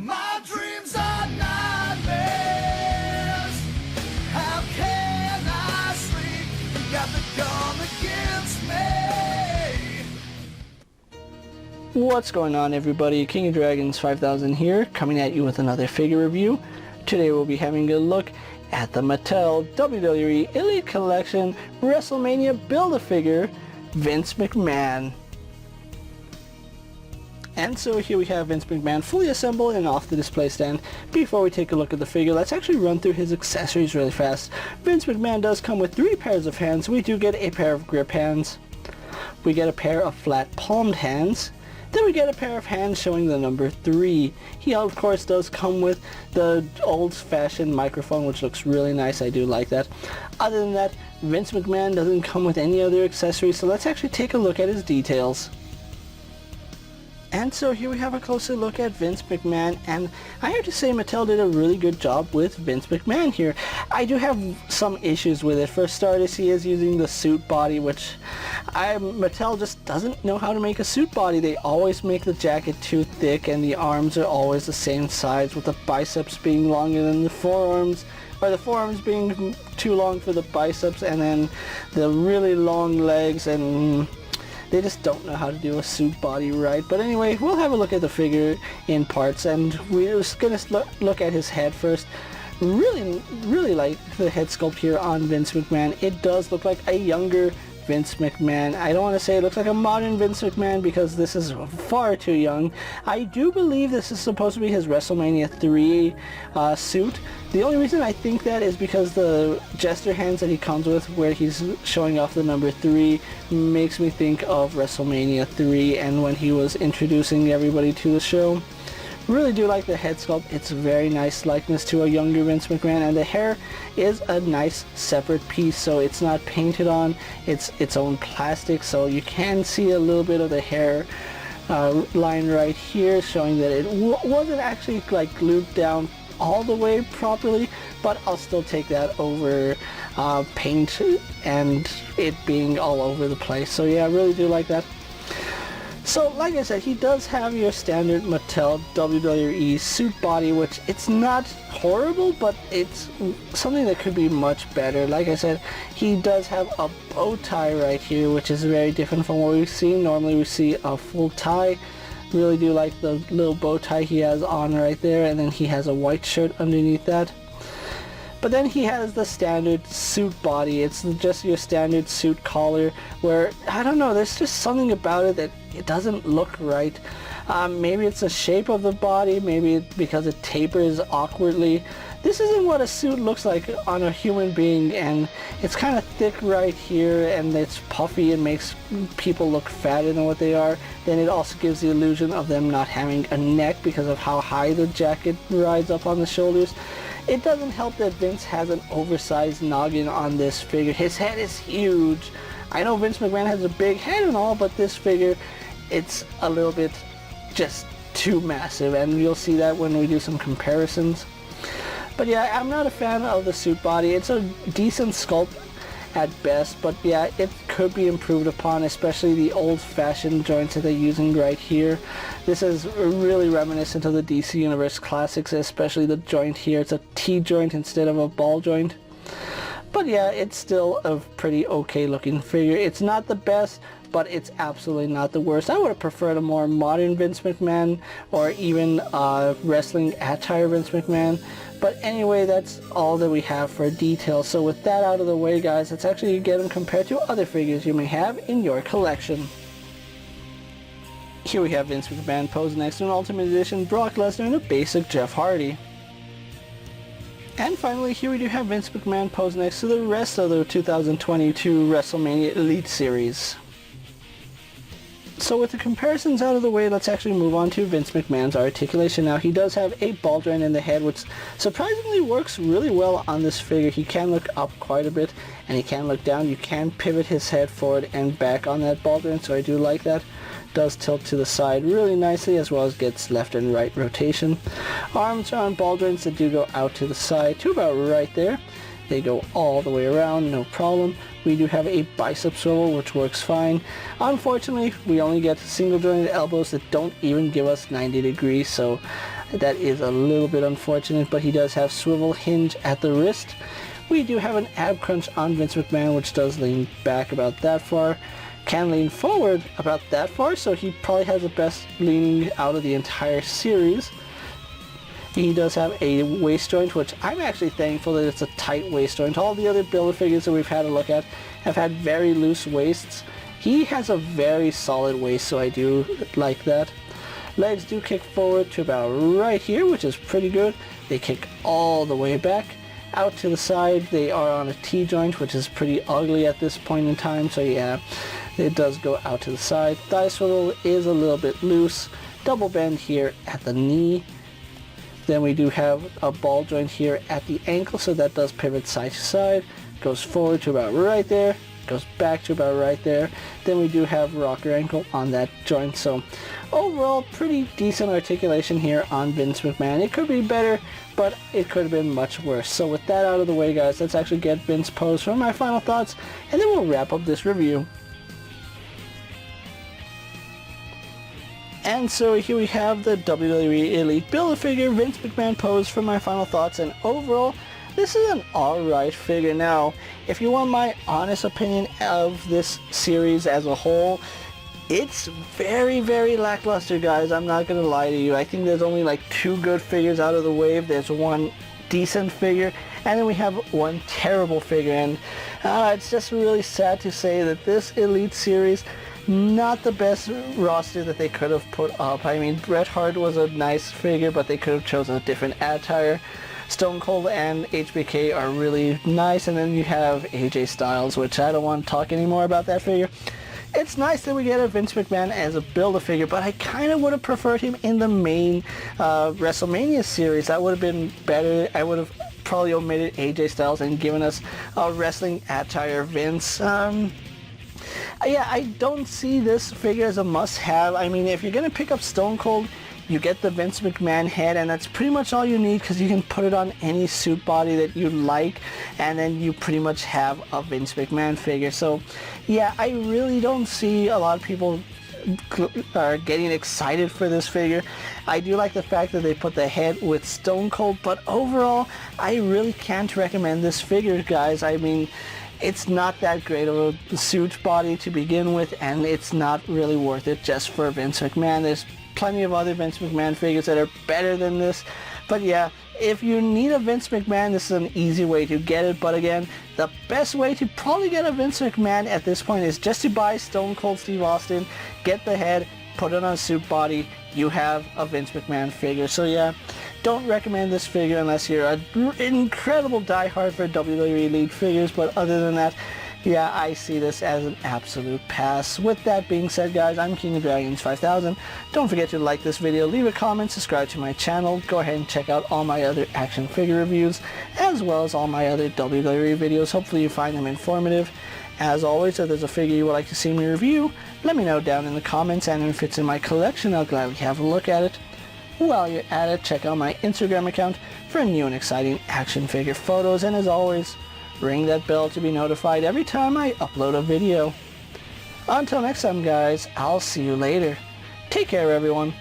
My dreams are nightmares. How can I sleep? You got the gun against me. What's going on, everybody? KingofDragons 5000 here, coming at you with another figure review. Today we'll be having a look at the Mattel WWE Elite Collection Wrestlemania Build-A-Figure Vince McMahon. And so here we have Vince McMahon fully assembled and off the display stand. Before we take a look at the figure, let's actually run through his accessories really fast. Vince McMahon does come with 3 pairs of hands. We do get a pair of grip hands. We get a pair of flat palmed hands. Then we get a pair of hands showing the number 3. He of course does come with the old-fashioned microphone, which looks really nice. I do like that. Other than that, Vince McMahon doesn't come with any other accessories, so let's actually take a look at his details. And so here we have a closer look at Vince McMahon, and I have to say Mattel did a really good job with Vince McMahon here. I do have some issues with it. For starters, he is using the suit body, which Mattel just doesn't know how to make a suit body. They always make the jacket too thick, and the arms are always the same size, with the biceps being longer than the forearms, or the forearms being too long for the biceps, and then the really long legs, and they just don't know how to do a suit body right. But anyway, we'll have a look at the figure in parts, and we're just going to look at his head first. Really like the head sculpt here on Vince McMahon. It does look like a younger Vince McMahon. I don't want to say it looks like a modern Vince McMahon because this is far too young. I do believe this is supposed to be his WrestleMania 3 suit. The only reason I think that is because the gesture hands that he comes with, where he's showing off the number 3, makes me think of WrestleMania 3 and when he was introducing everybody to the show. Really do like the head sculpt. It's a very nice likeness to a younger Vince McMahon, and the hair is a nice separate piece, so it's not painted on. It's its own plastic, so you can see a little bit of the hair line right here, showing that it wasn't actually like glued down all the way properly, but I'll still take that over paint and it being all over the place. So yeah, I really do like that. So, like I said, he does have your standard Mattel WWE suit body, which it's not horrible, but it's something that could be much better. Like I said, he does have a bow tie right here, which is very different from what we've seen. Normally we see a full tie. Really do like the little bow tie he has on right there, and then he has a white shirt underneath that. But then he has the standard suit body. It's just your standard suit collar, where, I don't know, there's just something about it that it doesn't look right. Maybe it's the shape of the body, maybe it's because it tapers awkwardly. This isn't what a suit looks like on a human being, and it's kind of thick right here, and it's puffy and makes people look fatter than what they are. Then it also gives the illusion of them not having a neck because of how high the jacket rides up on the shoulders. It doesn't help that Vince has an oversized noggin on this figure. His head is huge. I know Vince McMahon has a big head and all, but this figure, it's a little bit just too massive, and you'll see that when we do some comparisons. But yeah, I'm not a fan of the suit body. It's a decent sculpt at best, but yeah, it could be improved upon, especially the old-fashioned joints that they're using right here. This is really reminiscent of the DC Universe Classics, especially the joint here. It's a T-joint instead of a ball joint. But yeah, it's still a pretty okay looking figure. It's not the best, but it's absolutely not the worst. I would have preferred a more modern Vince McMahon, or even wrestling attire Vince McMahon. But anyway, that's all that we have for details. So with that out of the way, guys, let's actually get them compared to other figures you may have in your collection. Here we have Vince McMahon posed next to an Ultimate Edition Brock Lesnar and a basic Jeff Hardy. And finally, here we do have Vince McMahon posed next to the rest of the 2022 WrestleMania Elite Series. So with the comparisons out of the way, let's actually move on to Vince McMahon's articulation. Now, he does have a ball joint in the head, which surprisingly works really well on this figure. He can look up quite a bit, and he can look down. You can pivot his head forward and back on that ball joint, so I do like that. Does tilt to the side really nicely, as well as gets left and right rotation. Arms are on ball joints that do go out to the side to about right there. They go all the way around, no problem. We do have a bicep swivel, which works fine. Unfortunately, we only get single jointed elbows that don't even give us 90 degrees, so That is a little bit unfortunate, but he does have swivel hinge at the wrist. We do have an ab crunch on Vince McMahon, which does lean back about that far. Can lean forward about that far, so he probably has the best leaning out of the entire series. He does have a waist joint, which I'm actually thankful that it's a tight waist joint. All the other Build-A-Figures that we've had a look at have had very loose waists. He has a very solid waist, so I do like that. Legs do kick forward to about right here, which is pretty good. They kick all the way back. Out to the side, they are on a T-joint, which is pretty ugly at this point in time, so yeah, it does go out to the side. Thigh swivel is a little bit loose. Double bend here at the knee. Then we do have a ball joint here at the ankle, so that does pivot side to side. Goes forward to about right there. Goes back to about right there. Then we do have rocker ankle on that joint. So overall, pretty decent articulation here on Vince McMahon. It could be better, but it could have been much worse. So with that out of the way, guys, let's actually get Vince posed for my final thoughts, and then we'll wrap up this review. And so here we have the WWE Elite Build-A-Figure Vince McMahon pose for my final thoughts, and overall, this is an alright figure. Now, if you want my honest opinion of this series as a whole, it's very, very lackluster, guys. I'm not going to lie to you. I think there's only like 2 good figures out of the wave. There's 1 decent figure, and then we have 1 terrible figure, and it's just really sad to say that this Elite series, not the best roster that they could have put up. I mean, Bret Hart was a nice figure, but they could have chosen a different attire. Stone Cold and HBK are really nice, and then you have AJ Styles, which I don't want to talk anymore about that figure. It's nice that we get a Vince McMahon as a Build-A-Figure, but I kind of would have preferred him in the main Wrestlemania series. That would have been better. I would have probably omitted AJ Styles and given us a wrestling attire Vince. Yeah, I don't see this figure as a must-have. I mean, if you're going to pick up Stone Cold, you get the Vince McMahon head, and that's pretty much all you need, because you can put it on any suit body that you like, and then you pretty much have a Vince McMahon figure. So, yeah, I really don't see a lot of people are getting excited for this figure. I do like the fact that they put the head with Stone Cold, but overall, I really can't recommend this figure, guys. I mean, it's not that great of a suit body to begin with, and it's not really worth it just for Vince McMahon. There's plenty of other Vince McMahon figures that are better than this, but yeah, if you need a Vince McMahon, this is an easy way to get it. But again, the best way to probably get a Vince McMahon at this point is just to buy Stone Cold Steve Austin, get the head, put it on a suit body, you have a Vince McMahon figure. So yeah, don't recommend this figure unless you're an incredible diehard for WWE Elite figures, but other than that, yeah, I see this as an absolute pass. With that being said, guys, I'm KingofDragons 5000. Don't forget to like this video, leave a comment, subscribe to my channel. Go ahead and check out all my other action figure reviews, as well as all my other WWE videos. Hopefully you find them informative. As always, if there's a figure you would like to see me review, let me know down in the comments, and if it's in my collection, I'll gladly have a look at it. While you're at it, check out my Instagram account for new and exciting action figure photos, and as always, ring that bell to be notified every time I upload a video. Until next time, guys, I'll see you later. Take care, everyone.